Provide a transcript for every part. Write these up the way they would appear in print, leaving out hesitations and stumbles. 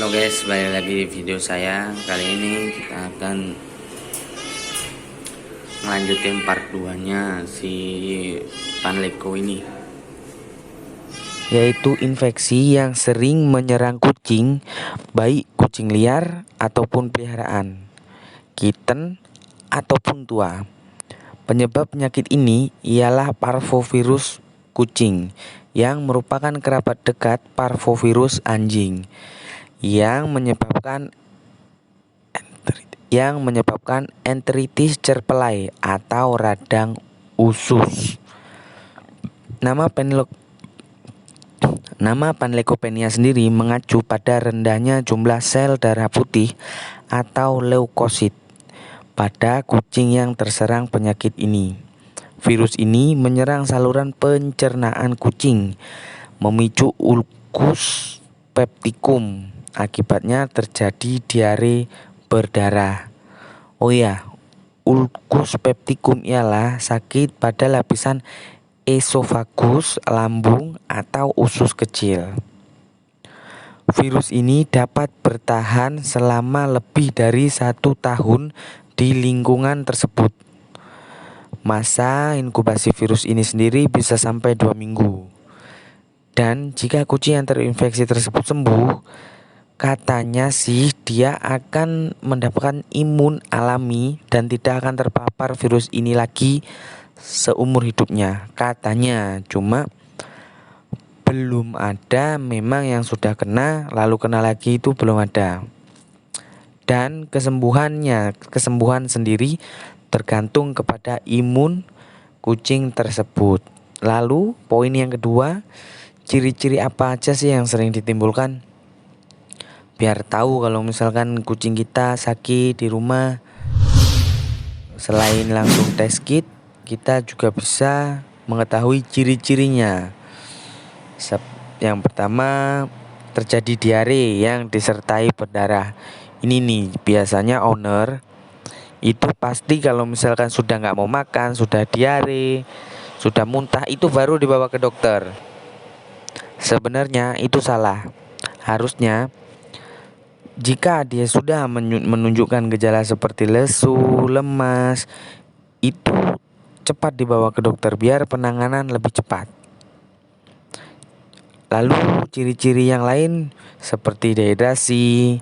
Halo guys, balik lagi di video saya. Kali ini kita akan melanjutin part 2 nya si Panleko ini, yaitu infeksi yang sering menyerang kucing, baik kucing liar ataupun peliharaan, kitten ataupun tua. Penyebab penyakit ini ialah parvovirus kucing yang merupakan kerabat dekat parvovirus anjing yang menyebabkan enteritis cerpelai atau radang usus. Nama Panleukopenia sendiri mengacu pada rendahnya jumlah sel darah putih atau leukosit pada kucing yang terserang penyakit ini. Virus ini menyerang saluran pencernaan kucing, memicu ulcus pepticum. Akibatnya terjadi diare berdarah. Oh ya, ulcus pepticum ialah sakit pada lapisan esofagus, lambung, atau usus kecil. Virus ini dapat bertahan selama lebih dari 1 tahun di lingkungan tersebut. Masa inkubasi virus ini sendiri bisa sampai 2 minggu. Dan jika kucing yang terinfeksi tersebut sembuh, katanya sih dia akan mendapatkan imun alami dan tidak akan terpapar virus ini lagi seumur hidupnya, katanya. Cuma belum ada memang yang sudah kena lalu kena lagi, itu belum ada. Dan kesembuhan sendiri tergantung kepada imun kucing tersebut. Lalu poin yang kedua, ciri-ciri apa aja sih yang sering ditimbulkan? Biar tahu kalau misalkan kucing kita sakit di rumah, selain langsung tes kit, kita juga bisa mengetahui ciri-cirinya. Yang pertama, terjadi diare yang disertai berdarah. Ini nih biasanya owner itu pasti kalau misalkan sudah nggak mau makan, sudah diare, sudah muntah, itu baru dibawa ke dokter. Sebenarnya itu salah. Harusnya jika dia sudah menunjukkan gejala seperti lesu, lemas, itu cepat dibawa ke dokter biar penanganan lebih cepat. Lalu ciri-ciri yang lain seperti dehidrasi,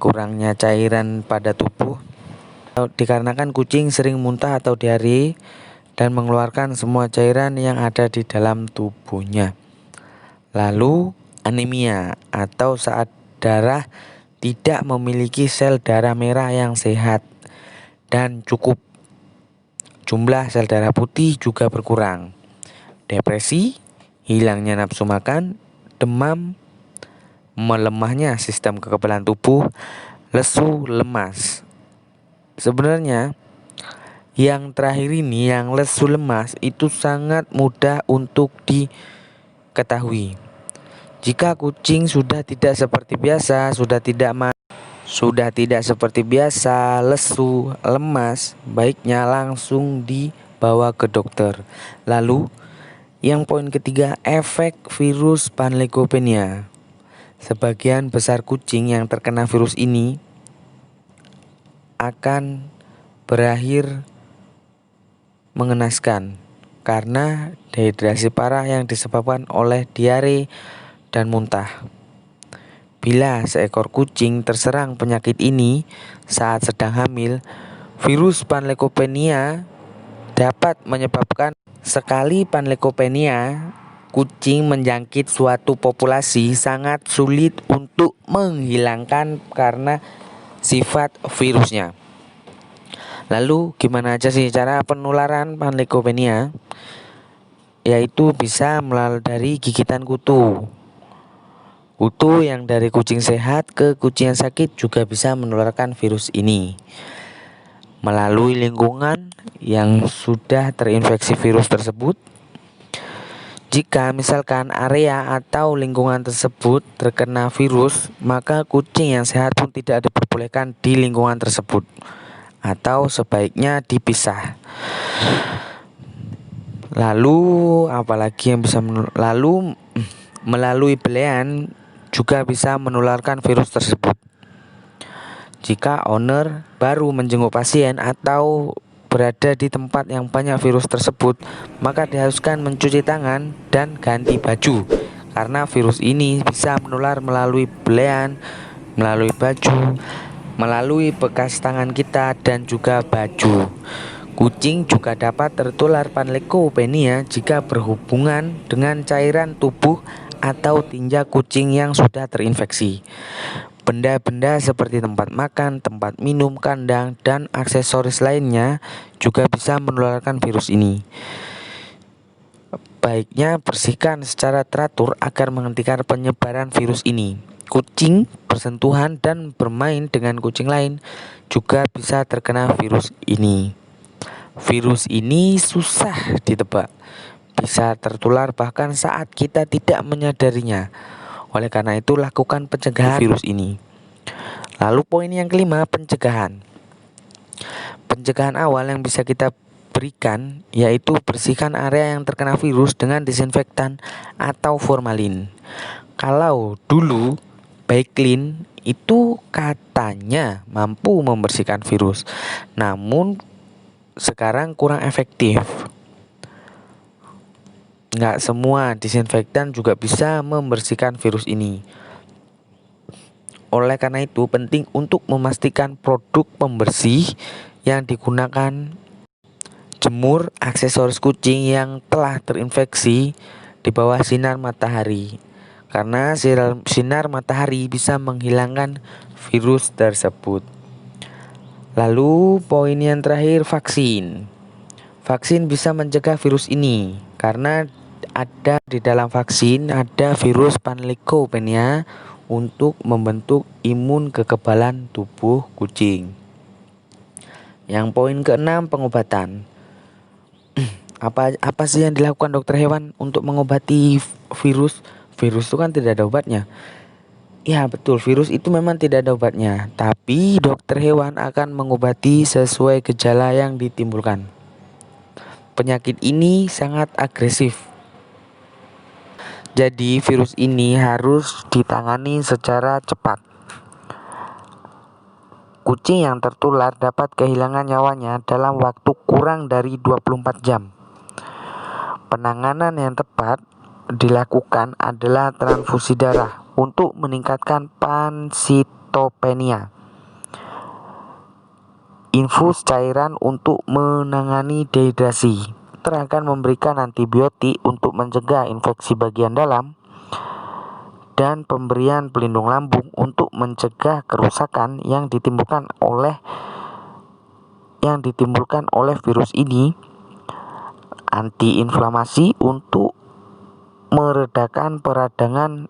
kurangnya cairan pada tubuh, dikarenakan kucing sering muntah atau diare dan mengeluarkan semua cairan yang ada di dalam tubuhnya. Lalu anemia atau saat darah tidak memiliki sel darah merah yang sehat dan cukup. Jumlah sel darah putih juga berkurang. Depresi, hilangnya nafsu makan, demam, melemahnya sistem kekebalan tubuh, lesu, lemas. Sebenarnya yang terakhir ini, yang lesu lemas, itu sangat mudah untuk diketahui. Jika kucing sudah tidak seperti biasa, sudah tidak seperti biasa, lesu, lemas, baiknya langsung dibawa ke dokter. Lalu yang poin ketiga, efek virus Panleukopenia. Sebagian besar kucing yang terkena virus ini akan berakhir mengenaskan karena dehidrasi parah yang disebabkan oleh diare dan muntah. Bila seekor kucing terserang penyakit ini saat sedang hamil, virus Panleukopenia dapat menyebabkan, sekali Panleukopenia kucing menjangkit suatu populasi, sangat sulit untuk menghilangkan karena sifat virusnya. Lalu gimana aja sih cara penularan Panleukopenia? Yaitu bisa melalui dari gigitan kutu. Kutu yang dari kucing sehat ke kucing yang sakit juga bisa menularkan virus ini. Melalui lingkungan yang sudah terinfeksi virus tersebut. Jika misalkan area atau lingkungan tersebut terkena virus, maka kucing yang sehat pun tidak diperbolehkan di lingkungan tersebut, atau sebaiknya dipisah. Lalu apalagi yang bisa melalui belean juga bisa menularkan virus tersebut. Jika owner baru menjenguk pasien atau berada di tempat yang banyak virus tersebut, maka diharuskan mencuci tangan dan ganti baju, karena virus ini bisa menular melalui belean, melalui baju, melalui bekas tangan kita dan juga baju. Kucing juga dapat tertular panleukopenia jika berhubungan dengan cairan tubuh atau tinja kucing yang sudah terinfeksi. Benda-benda seperti tempat makan, tempat minum, kandang, dan aksesoris lainnya juga bisa menularkan virus ini. Baiknya bersihkan secara teratur agar menghentikan penyebaran virus ini. Kucing bersentuhan dan bermain dengan kucing lain juga bisa terkena virus ini. Virus ini susah ditebak, bisa tertular bahkan saat kita tidak menyadarinya. Oleh karena itu, lakukan pencegahan virus ini. Lalu poin yang kelima, pencegahan. Pencegahan awal yang bisa kita berikan yaitu bersihkan area yang terkena virus dengan disinfektan atau formalin. Kalau dulu Baiklin itu katanya mampu membersihkan virus, namun sekarang kurang efektif. Nggak semua disinfektan juga bisa membersihkan virus ini. Oleh karena itu, penting untuk memastikan produk pembersih yang digunakan jemur aksesoris kucing yang telah terinfeksi di bawah sinar matahari, karena sinar matahari bisa menghilangkan virus tersebut. Lalu poin yang terakhir, vaksin. Vaksin bisa mencegah virus ini karena ada di dalam vaksin ada virus panleukopenia untuk membentuk imun kekebalan tubuh kucing. Yang poin keenam, pengobatan. Apa sih yang dilakukan dokter hewan untuk mengobati virus? Virus itu kan tidak ada obatnya. Ya betul, virus itu memang tidak ada obatnya, tapi dokter hewan akan mengobati sesuai gejala yang ditimbulkan. Penyakit ini sangat agresif, jadi virus ini harus ditangani secara cepat. Kucing yang tertular dapat kehilangan nyawanya dalam waktu kurang dari 24 jam. Penanganan yang tepat dilakukan adalah transfusi darah untuk meningkatkan pansitopenia, infus cairan untuk menangani dehidrasi. Dokter akan memberikan antibiotik untuk mencegah infeksi bagian dalam dan pemberian pelindung lambung untuk mencegah kerusakan yang ditimbulkan oleh virus ini, antiinflamasi untuk meredakan peradangan,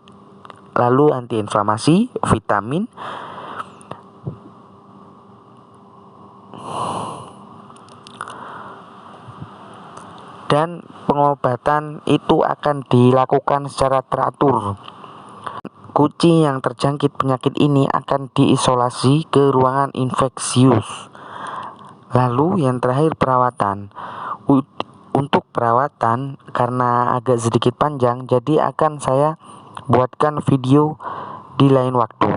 lalu antiinflamasi, vitamin, dan pengobatan itu akan dilakukan secara teratur. Kucing yang terjangkit penyakit ini akan diisolasi ke ruangan infeksius. Lalu yang terakhir, perawatan. Untuk perawatan, karena agak sedikit panjang, jadi akan saya buatkan video di lain waktu.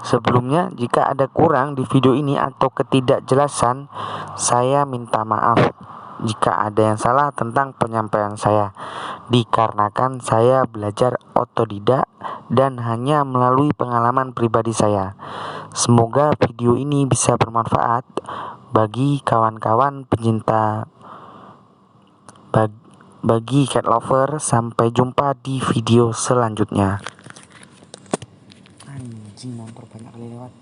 Sebelumnya, jika ada kurang di video ini atau ketidakjelasan, saya minta maaf jika ada yang salah tentang penyampaian saya, dikarenakan saya belajar otodidak dan hanya melalui pengalaman pribadi saya. Semoga video ini bisa bermanfaat bagi kawan-kawan pencinta, bagi cat lover. Sampai jumpa di video selanjutnya. Anjing, motor banyak kali lewat.